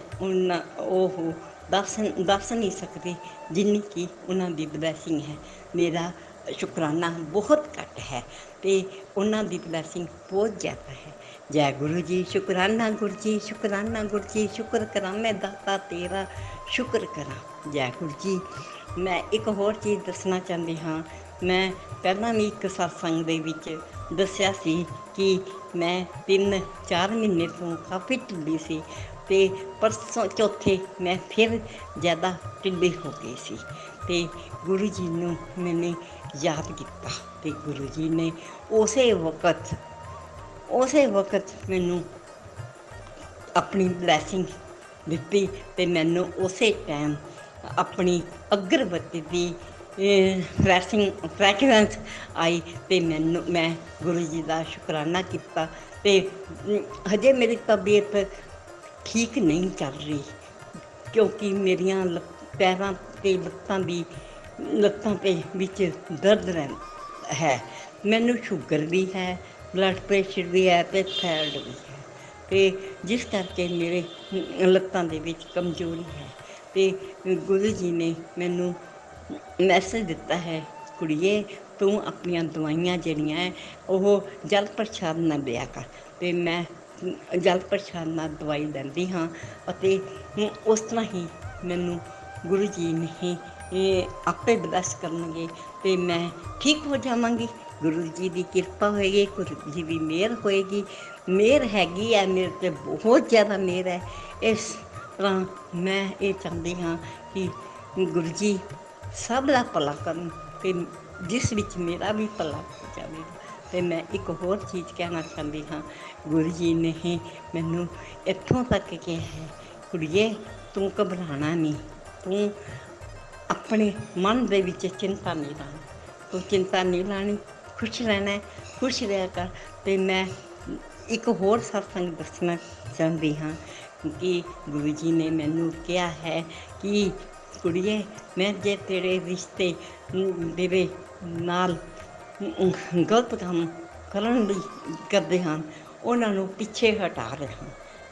ਉਹ ਦੱਸ ਨਹੀਂ ਸਕਦੀ ਜਿੰਨੀ ਕਿ ਉਹਨਾਂ ਦੀ ਬਲੈਸਿੰਗ ਹੈ। ਮੇਰਾ ਸ਼ੁਕਰਾਨਾ ਬਹੁਤ ਘੱਟ ਹੈ ਅਤੇ ਉਹਨਾਂ ਦੀ ਬਲੈਸਿੰਗ ਬਹੁਤ ਜ਼ਿਆਦਾ ਹੈ। ਜੈ ਗੁਰੂ ਜੀ, ਸ਼ੁਕਰਾਨਾ ਗੁਰੂ ਜੀ, ਸ਼ੁਕਰਾਨਾ ਗੁਰੂ ਜੀ, ਸ਼ੁਕਰ ਕਰਾਂ ਮੈਂ ਦਾਤਾ ਤੇਰਾ, ਸ਼ੁਕਰ ਕਰਾਂ। ਜੈ ਗੁਰੂ ਜੀ। ਮੈਂ ਇੱਕ ਹੋਰ ਚੀਜ਼ ਦੱਸਣਾ ਚਾਹੁੰਦੀ ਹਾਂ। ਮੈਂ ਪਹਿਲਾਂ ਵੀ ਇੱਕ ਸਤਸੰਗ ਦੇ ਵਿੱਚ ਦੱਸਿਆ ਸੀ ਕਿ ਮੈਂ 3-4 ਮਹੀਨੇ ਤੋਂ ਕਾਫੀ ਢਿੱਲੀ ਸੀ ਅਤੇ ਪਰਸੋਂ ਚੌਥੇ ਮੈਂ ਫਿਰ ਜ਼ਿਆਦਾ ਢਿੱਲੀ ਹੋ ਗਈ ਸੀ ਅਤੇ ਗੁਰੂ ਜੀ ਨੂੰ ਮੈਨੇ ਯਾਦ ਕੀਤਾ ਅਤੇ ਗੁਰੂ ਜੀ ਨੇ ਉਸੇ ਵਕਤ ਮੈਨੂੰ ਆਪਣੀ ਬਲੈਸਿੰਗ ਦਿੱਤੀ ਅਤੇ ਮੈਨੂੰ ਉਸੇ ਟਾਈਮ ਆਪਣੀ ਅਗਰਬੱਤੀ ਦੀ ਫ੍ਰੈਗਰੈਂਸ ਆਈ ਅਤੇ ਮੈਂ ਗੁਰੂ ਜੀ ਦਾ ਸ਼ੁਕਰਾਨਾ ਕੀਤਾ। ਅਤੇ ਹਜੇ ਮੇਰੀ ਤਬੀਅਤ ਠੀਕ ਨਹੀਂ ਚੱਲ ਰਹੀ ਕਿਉਂਕਿ ਮੇਰੀਆਂ ਪੈਰਾਂ ਅਤੇ ਲੱਤਾਂ ਦੇ ਵਿੱਚ ਦਰਦ ਰਹਿੰਦਾ ਹੈ। ਮੈਨੂੰ ਸ਼ੂਗਰ ਵੀ ਹੈ, ਬਲੱਡ ਪ੍ਰੈਸ਼ਰ ਵੀ ਹੈ ਅਤੇ ਥਾਇਰਡ ਵੀ ਹੈ ਅਤੇ ਜਿਸ ਕਰਕੇ ਮੇਰੇ ਲੱਤਾਂ ਦੇ ਵਿੱਚ ਕਮਜ਼ੋਰੀ ਹੈ। ਅਤੇ ਗੁਰੂ ਜੀ ਨੇ ਮੈਨੂੰ ਮੈਸੇਜ ਦਿੱਤਾ ਹੈ, ਕੁੜੀਏ ਤੂੰ ਆਪਣੀਆਂ ਦਵਾਈਆਂ ਜਿਹੜੀਆਂ ਹੈ ਉਹ ਜਲ ਪ੍ਰਸ਼ਾਦ ਨਾਲ ਲਿਆ ਕਰ। ਅਤੇ ਮੈਂ ਜਲ ਪ੍ਰਸ਼ਾਦ ਨਾਲ ਦਵਾਈ ਲੈਂਦੀ ਹਾਂ ਅਤੇ ਉਸ ਤਰ੍ਹਾਂ ਹੀ ਮੈਨੂੰ ਗੁਰੂ ਜੀ ਨੇ ਆਪੇ ਬਲੈਸ ਕਰਨਗੇ ਅਤੇ ਮੈਂ ਠੀਕ ਹੋ ਜਾਵਾਂਗੀ। ਗੁਰੂ ਜੀ ਦੀ ਕਿਰਪਾ ਹੋਏਗੀ, ਗੁਰੂ ਜੀ ਦੀ ਮਿਹਰ ਹੋਏਗੀ। ਮਿਹਰ ਹੈਗੀ ਹੈ ਮੇਰੇ 'ਤੇ, ਬਹੁਤ ਜ਼ਿਆਦਾ ਮਿਹਰ ਹੈ। ਇਸ ਤਰ੍ਹਾਂ ਮੈਂ ਇਹ ਚਾਹੁੰਦੀ ਹਾਂ ਕਿ ਗੁਰੂ ਜੀ ਸਭ ਦਾ ਭਲਾ ਕਰਨ ਅਤੇ ਜਿਸ ਵਿੱਚ ਮੇਰਾ ਵੀ ਭਲਾ ਹੋ ਜਾਵੇ। ਅਤੇ ਮੈਂ ਇੱਕ ਹੋਰ ਚੀਜ਼ ਕਹਿਣਾ ਚਾਹੁੰਦੀ ਹਾਂ, ਗੁਰੂ ਜੀ ਨੇ ਮੈਨੂੰ ਇੱਥੋਂ ਤੱਕ ਕਿਹਾ ਹੈ, ਕੁੜੀਏ ਤੂੰ ਘਬਰਾਉਣਾ ਨਹੀਂ, ਤੂੰ ਆਪਣੇ ਮਨ ਦੇ ਵਿੱਚ ਚਿੰਤਾ ਨਹੀਂ ਲਾਉਣੀ, ਖੁਸ਼ ਰਹਿਣਾ, ਖੁਸ਼ ਰਿਹਾ ਕਰ। ਅਤੇ ਮੈਂ ਇੱਕ ਹੋਰ ਸਤਸੰਗ ਦੱਸਣਾ ਚਾਹੁੰਦੀ ਹਾਂ ਕਿ ਗੁਰੂ ਜੀ ਨੇ ਮੈਨੂੰ ਕਿਹਾ ਹੈ ਕਿ ਕੁੜੀਏ ਮੈਂ ਜੇ ਤੇਰੇ ਰਿਸ਼ਤੇ ਤੇਰੇ ਨਾਲ ਗਲਤ ਕੰਮ ਕਰਨ ਲਈ ਕਰਦੇ ਹਨ ਉਹਨਾਂ ਨੂੰ ਪਿੱਛੇ ਹਟਾ ਰਿਹਾ।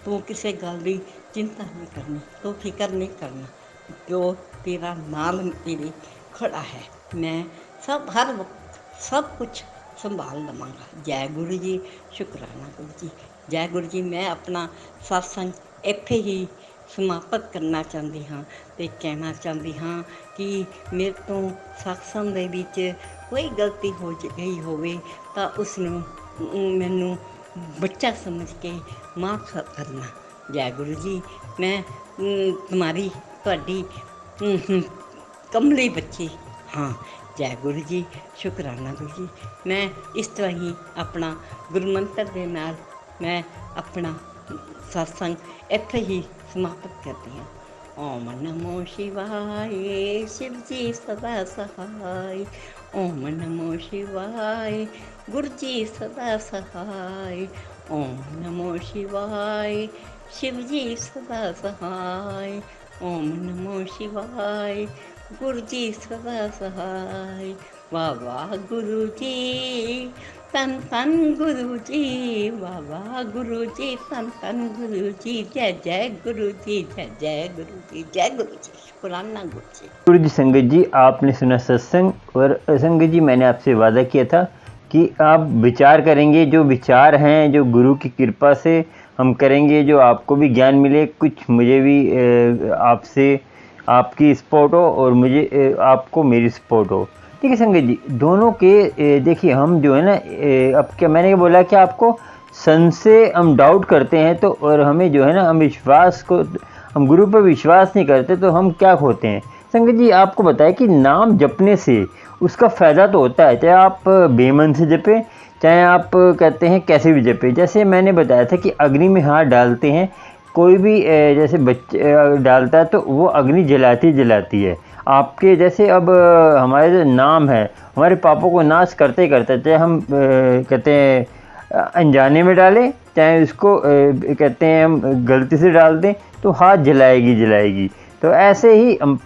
ਤੂੰ ਕਿਸੇ ਗੱਲ ਦੀ ਚਿੰਤਾ ਨਹੀਂ ਕਰਨੀ, ਤੂੰ ਫਿਕਰ ਨਹੀਂ ਕਰਨਾ, ਜੋ ਤੇਰਾ ਨਾਲ ਤੇਰੇ ਖੜਾ ਹੈ। ਮੈਂ ਹਰ ਵਕਤ ਸਭ ਕੁਛ ਸੰਭਾਲ ਲਵਾਂਗਾ। ਜੈ ਗੁਰੂ ਜੀ, ਸ਼ੁਕਰਾਨਾ ਗੁਰੂ ਜੀ। ਜੈ ਗੁਰੂ ਜੀ। ਮੈਂ ਆਪਣਾ ਸਤਸੰਗ ਇੱਥੇ ਹੀ ਸਮਾਪਤ ਕਰਨਾ ਚਾਹੁੰਦੀ ਹਾਂ ਅਤੇ ਕਹਿਣਾ ਚਾਹੁੰਦੀ ਹਾਂ ਕਿ ਮੇਰੇ ਤੋਂ ਸਤਸੰਗ ਦੇ ਵਿੱਚ ਕੋਈ ਗਲਤੀ ਹੋ ਗਈ ਹੋਵੇ ਤਾਂ ਉਸਨੂੰ ਮੈਨੂੰ ਬੱਚਾ ਸਮਝ ਕੇ ਮਾਫ਼ ਕਰਨਾ। ਜੈ ਗੁਰੂ ਜੀ। ਮੈਂ ਤੁਹਾਡੀ ਕਮਲੀ ਬੱਚੀ ਹਾਂ। ਜੈ ਗੁਰੂ ਜੀ, ਸ਼ੁਕਰਾਨਾ ਗੁਰੂ ਜੀ। ਮੈਂ ਇਸ ਤਰ੍ਹਾਂ ਹੀ ਆਪਣਾ ਗੁਰੂ ਮੰਤਰ ਦੇ ਨਾਲ ਮੈਂ ਆਪਣਾ ਸਤਸੰਗ ਇੱਥੇ ਹੀ ਸਮਾਪਤ ਕਰਦੀ ਹਾਂ। ਓਮ ਨਮੋ ਸ਼ਿਵਾਏ, ਸ਼ਿਵ ਜੀ ਸਦਾ ਸਹਾਇ। ਓਮ ਨਮੋ ਸ਼ਿਵਾਏ, ਗੁਰੂ ਜੀ ਸਦਾ ਸਹਾਇ। ਓਮ ਨਮੋ ਸ਼ਿਵਾਏ, ਸ਼ਿਵ ਜੀ ਸਦਾ ਸਹਾਇ। ਓਮ ਨਮੋ ਸ਼ਿਵਾਏ, ਗੁਰੂ ਜੀ ਸਦਾ ਸਹਾਇ। ਵਾਹ ਵਾਹ ਗੁਰੂ ਜੀ, ਧੰਨ ਧੰਨ ਗੁਰੂ ਜੀ, ਵਾਹ ਵਾਹ ਗੁਰੂ ਜੀ, ਧੰਨ ਧੰਨ ਗੁਰੂ ਜੀ। जय जय गुरु जी, जय जय गुरु जी, जय गुरु जी। शुक्राना गुरु जी। गुरु जी, संगत जी आपने सुना सत्संग। और संगत जी मैंने आपसे वादा किया था कि आप विचार करेंगे, जो विचार हैं जो गुरु की कृपा से हम करेंगे, जो आपको भी ज्ञान मिले, कुछ मुझे भी आपसे आपकी सपोर्ट हो और मुझे आपको मेरी सपोर्ट हो। ठीक है संगत जी, दोनों के देखिए हम जो है ना अब क्या मैंने बोला कि आपको सन से हम डाउट करते हैं तो, और हमें जो है ना हम गुरु पर विश्वास नहीं करते तो हम क्या खोते हैं। संगत जी आपको बताया कि नाम जपने से उसका फ़ायदा तो होता है, चाहे आप बेमन से जपें, चाहे आप कहते हैं कैसे भी जपें। जैसे मैंने बताया था कि अग्नि में हाथ डालते हैं, कोई भी जैसे बच्चे डालता है तो वो अग्नि जलाती है आपके। जैसे अब हमारे जो नाम है, हमारे पापों को नाश करते करते, चाहे हम कहते हैं अनजाने में डालें, चाहे उसको कहते हैं हम गलती से डाल दें, तो हाथ जलाएगी। तो ऐसे ही हम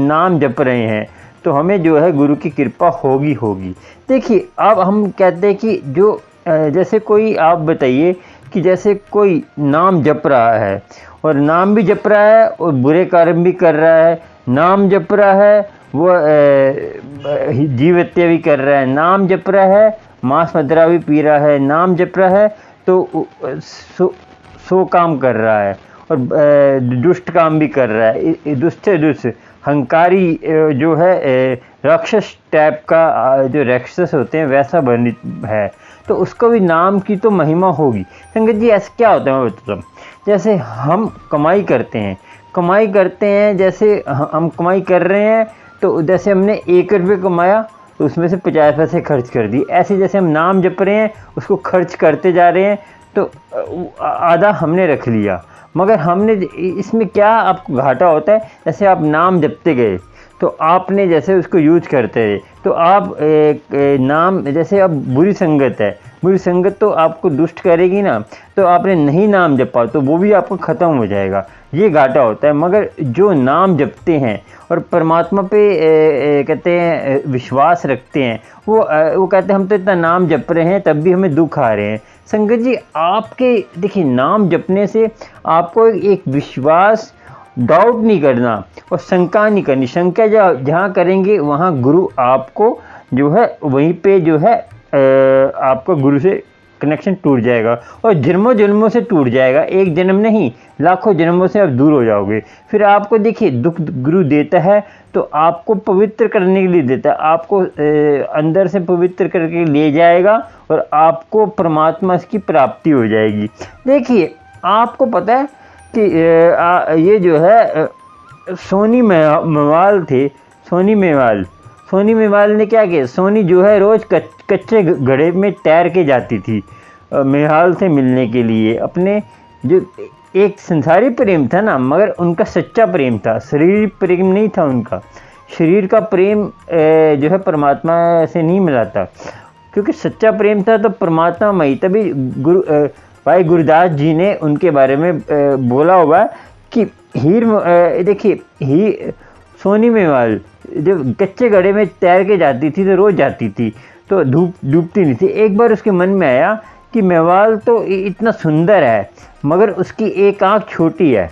नाम जप रहे हैं तो हमें जो है गुरु की कृपा होगी। देखिए अब हम कहते हैं कि जो जैसे कोई आप बताइए कि जैसे कोई नाम जप रहा है और नाम भी जप रहा है और बुरे कर्म भी कर रहा है, नाम जप रहा है वो जीव हत्या भी कर रहा है, नाम जप रहा है मांस मदिरा भी पी रहा है, नाम जप रहा है तो सो काम कर रहा है और दुष्ट काम भी कर रहा है। दुष्ट से दुष्ट हंकारी जो है राक्षस टाइप का जो राक्षस होते हैं वैसा बन है, तो उसको भी नाम की तो महिमा होगी। संगत जी ऐसा क्या होता है मैं बताता हूँ। जैसे हम कमाई करते हैं, जैसे हम कमाई कर रहे हैं तो जैसे हमने 1 रुपये कमाया तो उसमें से 50 पैसे खर्च कर दिए। ऐसे जैसे हम नाम जप रहे हैं उसको खर्च करते जा रहे हैं तो आधा हमने रख लिया, मगर हमने इसमें क्या आपको घाटा होता है। जैसे आप नाम जपते गए तो आपने जैसे उसको यूज करते रहे तो आप नाम, जैसे अब बुरी संगत है, बुरी संगत तो आपको दुष्ट करेगी ना, तो आपने नहीं नाम जपा तो वो भी आपको ख़त्म हो जाएगा, ये घाटा होता है। मगर जो नाम जपते हैं और परमात्मा पे कहते हैं विश्वास रखते हैं, वो कहते हैं हम तो इतना नाम जप रहे हैं तब भी हमें दुख आ रहे हैं। संगत जी आपके देखिए नाम जपने से आपको एक विश्वास, डाउट नहीं करना और शंका नहीं करनी। शंका जहाँ करेंगे वहाँ गुरु आपको जो है वहीं पे जो है आपका गुरु से कनेक्शन टूट जाएगा और जन्मों से टूट जाएगा। एक जन्म नहीं, लाखों जन्मों से आप दूर हो जाओगे। फिर आपको देखिए दुख गुरु देता है तो आपको पवित्र करने के लिए देता है, आपको अंदर से पवित्र करके ले जाएगा और आपको परमात्मा की प्राप्ति हो जाएगी। देखिए आपको पता है कि ये जो है सोनी मेवाल थे, सोनी मेवाल ने क्या किया, सोनी जो है रोज़ कच्चे घड़े में तैर के जाती थी मेवाल से मिलने के लिए। अपने जो एक संसारी प्रेम था ना, मगर उनका सच्चा प्रेम था, शरीर प्रेम नहीं था उनका। शरीर का प्रेम जो है परमात्मा से नहीं मिला था, क्योंकि सच्चा प्रेम था तो परमात्मा मई। तभी भाई गुरुदास जी ने उनके बारे में बोला हुआ कि देखिए सोनी मेवाल जब कच्चे घड़े में तैर के जाती थी तो रोज़ जाती थी तो डूबती नहीं थी। एक बार उसके मन में आया कि मेवाल तो इतना सुंदर है मगर उसकी एक आँख छोटी है,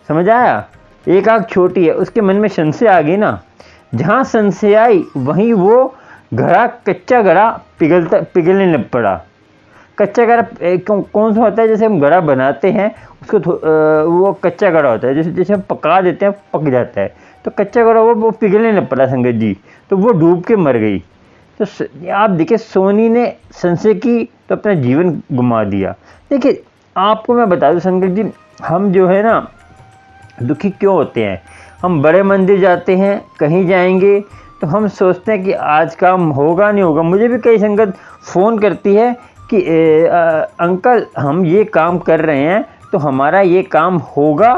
समझ आया, एक आँख छोटी है। उसके मन में संशय आ गई ना, जहाँ संशय आई वहीं वो कच्चा घड़ा पिघलने लग पड़ा। कच्चा घड़ा कौन सा होता है, जैसे हम घड़ा बनाते हैं उसको वो कच्चा घड़ा होता है, जैसे हम पका देते हैं पक जाता है, तो कच्चा घड़ा वो पिघलने लग पड़ा संगत जी, तो वो डूब के मर गई। तो आप देखिए सोनी ने संशय की तो अपना जीवन गुमा दिया। देखिए आपको मैं बता दूं संगत जी, हम जो है ना दुखी क्यों होते हैं। हम बड़े मंदिर जाते हैं, कहीं जाएंगे तो हम सोचते हैं कि आज काम होगा नहीं होगा। मुझे भी कई संगत फ़ोन करती है कि अंकल हम ये काम कर रहे हैं तो हमारा ये काम होगा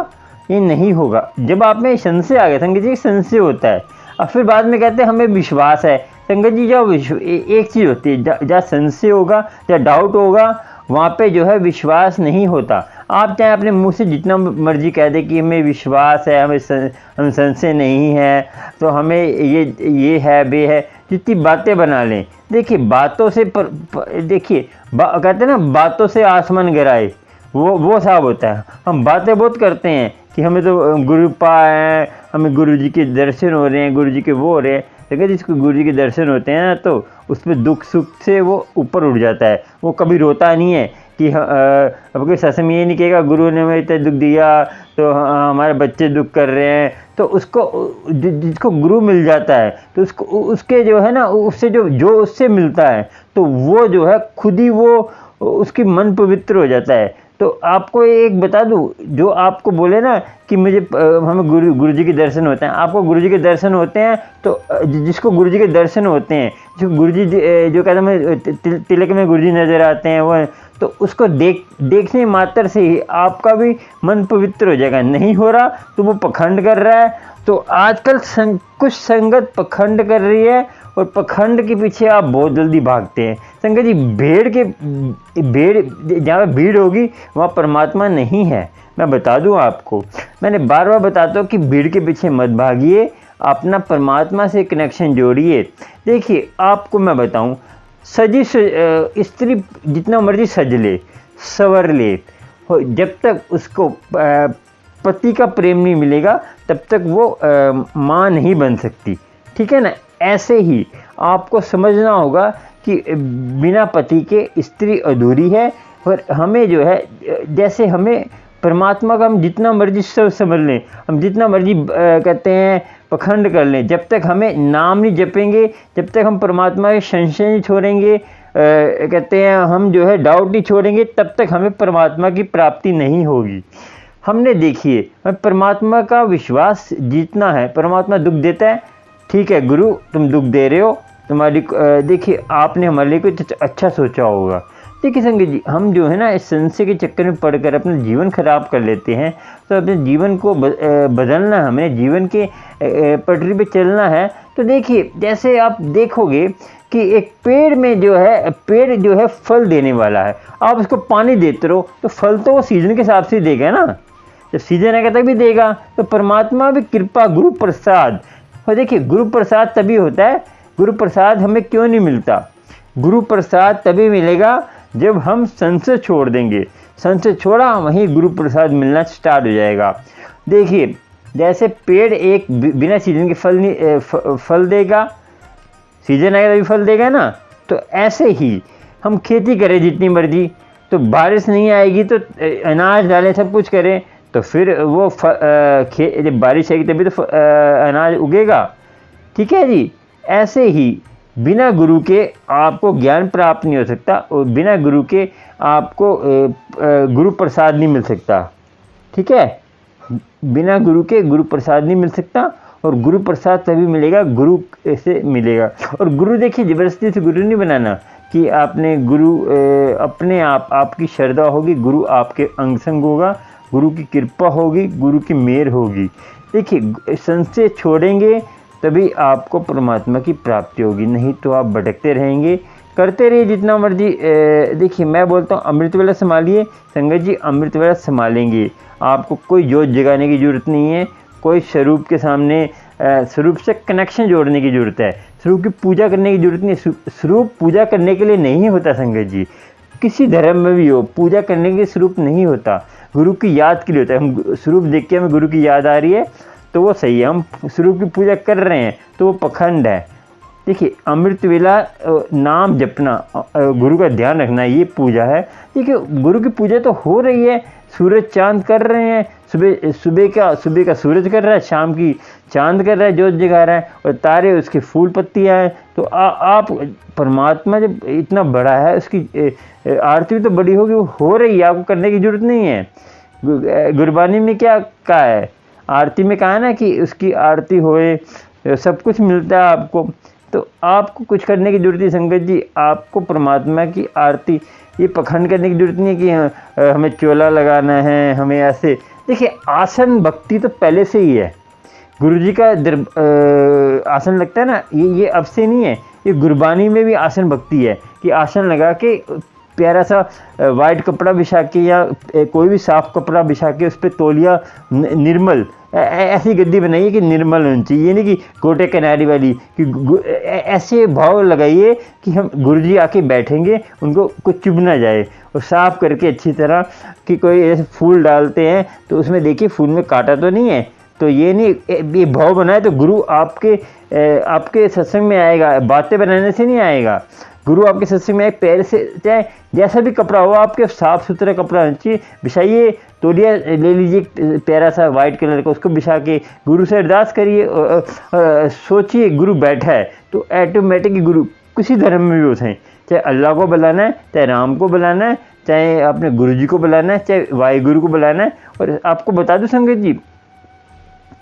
ये नहीं होगा। जब आप में संशय आ गया, संगत जी संशय होता है, और फिर बाद में कहते हैं हमें विश्वास है। संगत जी जब एक चीज़ होती है, जहाँ संशय होगा या डाउट होगा वहाँ पे जो है विश्वास नहीं होता। आप चाहे अपने मुंह से जितना मर्जी कह दे कि हमें विश्वास है, हम संशय नहीं है, तो हमें ये है बे है, जितनी बातें बना लें। देखिए बातों से देखिए कहते हैं ना बातों से आसमान गिराए, वो साहब होता है। हम बातें बहुत करते हैं कि हमें तो गुरु पाए हैं, हमें गुरु जी के दर्शन हो रहे हैं, गुरु जी के वो हो रहे हैं, लेकिन जिसको गुरु जी के दर्शन होते हैं ना तो उसमें दुख सुख से वो ऊपर उठ जाता है। वो कभी रोता नहीं है कि अब कोई सत्संग में ये नहीं कहेगा गुरु ने हमें इतना दुख दिया तो हमारे बच्चे दुख कर रहे हैं, तो उसको जिसको गुरु मिल जाता है तो उसको उसके जो है ना उससे जो उससे मिलता है तो वो जो है खुद ही वो उसकी मन पवित्र हो जाता है। तो आपको एक बता दूं, जो आपको बोले ना कि मुझे हमें गुरु जी के दर्शन होते हैं, आपको गुरु जी के दर्शन होते हैं तो जिसको गुरु जी के दर्शन होते हैं, जो गुरु जी जो कहते हैं तिलक में गुरु जी नज़र आते हैं वो, तो उसको देखने मात्र से ही आपका भी मन पवित्र हो जाएगा। नहीं हो रहा तो वो पखंड कर रहा है। तो आजकल कुछ संगत पखंड कर रही है और पखंड के पीछे आप बहुत जल्दी भागते हैं। संगत जी, भीड़ जहाँ भीड़ होगी वहाँ परमात्मा नहीं है। मैं बता दूँ आपको, मैंने बार बार बताता हूँ कि भीड़ के पीछे मत भागिए, अपना परमात्मा से कनेक्शन जोड़िए। देखिए आपको मैं बताऊँ, स्त्री जितना मर्जी सज ले संवर ले, जब तक उसको पति का प्रेम नहीं मिलेगा तब तक वो माँ नहीं बन सकती। ठीक है ना? ऐसे ही आपको समझना होगा कि बिना पति के स्त्री अधूरी है। और हमें जो है, जैसे हमें परमात्मा का हम जितना मर्जी समझ लें, हम जितना मर्जी कहते हैं पखंड कर लें, जब तक हमें नाम नहीं जपेंगे, जब तक हम परमात्मा के संशय नहीं छोड़ेंगे, कहते हैं हम जो है डाउट नहीं छोड़ेंगे, तब तक हमें परमात्मा की प्राप्ति नहीं होगी। हमने देखिए, परमात्मा का विश्वास जीतना है। परमात्मा दुख देता है, ठीक है गुरु तुम दुख दे रहे हो, तुम्हारी देखिए आपने हमारे लिए कुछ अच्छा सोचा होगा। देखिए संगत जी, हम जो है ना इस संशय के चक्कर में पड़कर अपना जीवन खराब कर लेते हैं। तो अपने जीवन को बदलना है, हमें जीवन के पटरी पे चलना है। तो देखिए, जैसे आप देखोगे कि एक पेड़ में जो है फल देने वाला है, आप उसको पानी देते रहो तो फल तो वो सीजन के हिसाब से देगा ना, जब सीजन आएगा तभी देगा। तो परमात्मा भी कृपा, गुरु प्रसाद। और देखिए गुरु प्रसाद तभी होता है, गुरु प्रसाद हमें क्यों नहीं मिलता? गुरु प्रसाद तभी मिलेगा जब हम संशय छोड़ देंगे। संशय छोड़ा, वहीं गुरु प्रसाद मिलना स्टार्ट हो जाएगा। देखिए जैसे पेड़ एक बिना सीजन के फल देगा, सीजन आएगा तभी फल देगा ना, तो ऐसे ही हम खेती करें जितनी मर्जी, तो बारिश नहीं आएगी तो अनाज डालें, सब कुछ करें, तो फिर वो जब बारिश आएगी तभी तो अनाज उगेगा। ठीक है जी? ऐसे ही बिना गुरु के आपको ज्ञान प्राप्त नहीं हो सकता और बिना गुरु के आपको गुरु प्रसाद नहीं मिल सकता। ठीक है? बिना गुरु के गुरु प्रसाद नहीं मिल सकता, और गुरु प्रसाद तभी मिलेगा, गुरु से मिलेगा। और गुरु देखिए, ज़बरदस्ती से गुरु नहीं बनाना कि आपने गुरु अपने आप, आपकी श्रद्धा होगी, गुरु आपके अंग संग होगा, गुरु की कृपा होगी, गुरु की मेहर होगी। देखिए संशय छोड़ेंगे तभी आपको परमात्मा की प्राप्ति होगी, नहीं तो आप भटकते रहेंगे, करते रहिए जितना मर्जी। देखिए मैं बोलता हूँ अमृत वेला संभालिए संगत जी, अमृत वेला संभालेंगे। आपको कोई जोत जगाने की ज़रूरत नहीं है, कोई स्वरूप के सामने स्वरूप से कनेक्शन जोड़ने की ज़रूरत है, स्वरूप की पूजा करने की ज़रूरत नहीं। स्वरूप पूजा करने के लिए नहीं होता संगत जी, किसी धर्म में भी हो, पूजा करने के लिए स्वरूप नहीं होता, गुरु की याद के लिए होता है। हम स्वरूप देख के हमें गुरु की याद आ रही है तो वो सही है, हम स्वरूप की पूजा कर रहे हैं तो वो पखंड है। देखिए अमृत वेला नाम जपना, गुरु का ध्यान रखना, ये पूजा है। देखिए गुरु की पूजा तो हो रही है, सूरज चांद कर रहे हैं, सुबह का सूरज कर रहा है, शाम की चांद कर रहा है, ज्योत जगा रहा है, और तारे उसके फूल पत्तियाँ हैं। तो आप परमात्मा जब इतना बड़ा है, उसकी आरती भी तो बड़ी होगी, वो हो रही है, आपको करने की जरूरत नहीं है। गुरबानी में क्या कहा है, आरती में कहा है ना कि उसकी आरती होए, सब कुछ मिलता है आपको। तो आपको कुछ करने की जरूरत नहीं संगत जी, आपको परमात्मा की आरती, ये पखंड करने की जरूरत नहीं है कि हमें चोला लगाना है, हमें ऐसे। देखिए आसन भक्ति तो पहले से ही है, गुरु जी का आसन लगता है ना, ये अब से नहीं है, ये गुरबानी में भी आसन भक्ति है कि आसन लगा के प्यारा सा वाइट कपड़ा बिछा के या कोई भी साफ कपड़ा बिछा के उस पर तौलिया निर्मल ऐसी गद्दी बनाइए कि निर्मल होनी चाहिए, ये नहीं कि गोटे किनारी वाली, कि ऐसे भाव लगाइए कि हम गुरुजी आके बैठेंगे, उनको कुछ चुभ ना जाए, और साफ़ करके अच्छी तरह। कि कोई ऐसे फूल डालते हैं तो उसमें देखिए फूल में कांटा तो नहीं है, तो ये नहीं, ये भाव बनाए तो गुरु आपके सत्संग में आएगा, बातें बनाने से नहीं आएगा। गुरु आपके सत्संग में आए, पैर से चाहे जैसा भी कपड़ा हो आपके साफ सुथरा कपड़ा होना चाहिए, बिछाइए, तौलिया ले लीजिए प्यारा सा वाइट कलर का, उसको बिछा के गुरु से अरदास करिए। सोचिए गुरु बैठा है तो ऑटोमेटिक गुरु किसी धर्म में भी होते हैं, चाहे अल्लाह को बुलाना है, चाहे राम को बुलाना है, चाहे अपने गुरु जी को बुलाना है, चाहे वाहिगुरु को बुलाना है। और आपको बता दूं संगत जी,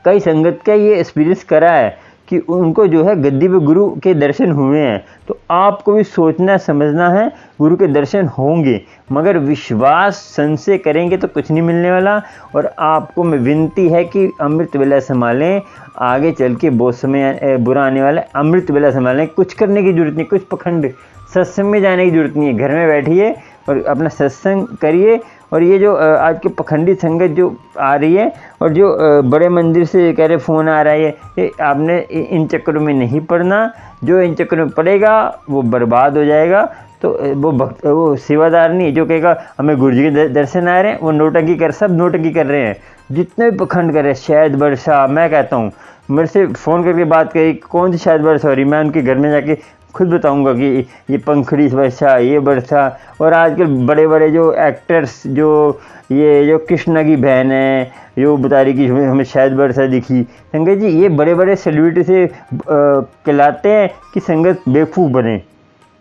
कई संगत का ये एक्सपीरियंस करा है कि उनको जो है गद्दी पे गुरु के दर्शन हुए हैं। तो आपको भी सोचना समझना है, गुरु के दर्शन होंगे, मगर विश्वास संशय करेंगे तो कुछ नहीं मिलने वाला। और आपको मैं विनती है कि अमृत वेला संभालें, आगे चल के बहुत समय बुरा आने वाला है। अमृत वेला संभालें, कुछ करने की जरूरत नहीं, कुछ पखंड सत्संग में जाने की जरूरत नहीं है, घर में बैठिए और अपना सत्संग करिए। और ये जो आज के पखंडी संगत जो आ रही है और जो बड़े मंदिर से कह रहे फ़ोन आ रहा है, ये आपने इन चक्करों में नहीं पड़ना। जो इन चक्करों में पड़ेगा वो बर्बाद हो जाएगा। तो वो सेवादार नहीं जो कहेगा हमें गुरु जी के दर्शन आ रहे हैं, वो नोटंकी सब नोटंकी कर रहे हैं, जितने भी पखंड कर रहे हैं। शायद वर्षा, मैं कहता हूँ, मेरे से फ़ोन करके बात करी कौन सी शायद वर्षा हो रही, मैं उनके घर में जाके खुद बताऊंगा कि ये पंखड़ी वर्षा, ये वर्षा। और आजकल बड़े बड़े जो एक्टर्स जो कृष्णा की बहन है, जो बता रही कि हमें शायद वर्षा दिखी। संगत जी ये बड़े बड़े सेलिब्रिटी से कहलाते हैं कि संगत बेवकूफ़ बने।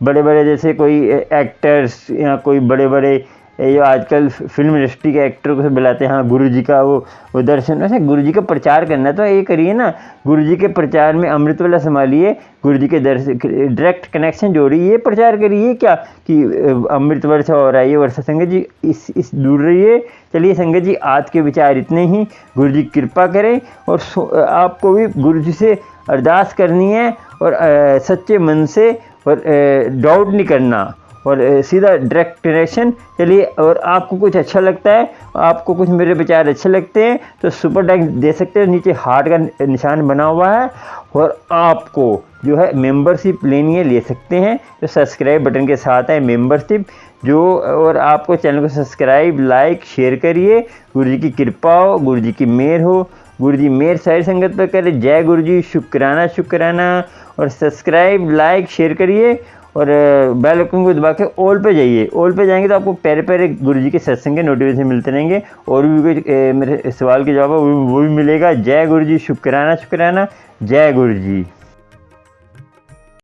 बड़े बड़े जैसे कोई एक्टर्स या कोई बड़े बड़े जो आजकल फिल्म इंडस्ट्री के एक्टर को बुलाते हैं, हाँ गुरु जी का वो दर्शन। वैसे गुरु जी का प्रचार करना तो ये करिए ना, गुरु जी के प्रचार में अमृत वेला संभालिए, गुरु जी के दर्शन डायरेक्ट कनेक्शन जोड़िए, प्रचार करिए। क्या कि अमृत वर्षा हो रहा है, ये वर्षा। संगत जी इस दूर रहिए। चलिए संगत जी आज के विचार इतने ही। गुरु जी कृपा करें और आपको भी गुरु जी से अरदास करनी है और सच्चे मन से, और डाउट नहीं करना और सीधा डायरेक्ट कनेक्शन। चलिए, और आपको कुछ अच्छा लगता है, आपको कुछ मेरे विचार अच्छे लगते हैं तो सुपर टैग दे सकते हैं, नीचे हार्ट का निशान बना हुआ है। और आपको जो है मेंबरशिप लेनी है, ले सकते हैं, जो सब्सक्राइब बटन के साथ है मेंबरशिप जो। और आपको चैनल को सब्सक्राइब, लाइक, शेयर करिए। गुरु जी की कृपा हो, गुरु जी की मेहर हो, गुरु जी मेहर सारी संगत पर करे। जय गुरु जी, शुक्राना शुक्राना। और सब्सक्राइब, लाइक, शेयर करिए और बेल आइकन को दबा के ऑल पे जाइए। ऑल पे जाएंगे तो आपको पहले पहले गुरु जी के सत्संग के नोटिफिकेशन मिलते रहेंगे, और भी कोई मेरे सवाल के जवाब वो भी मिलेगा। जय गुरु जी, शुक्राना शुक्राना। जय गुरु जी।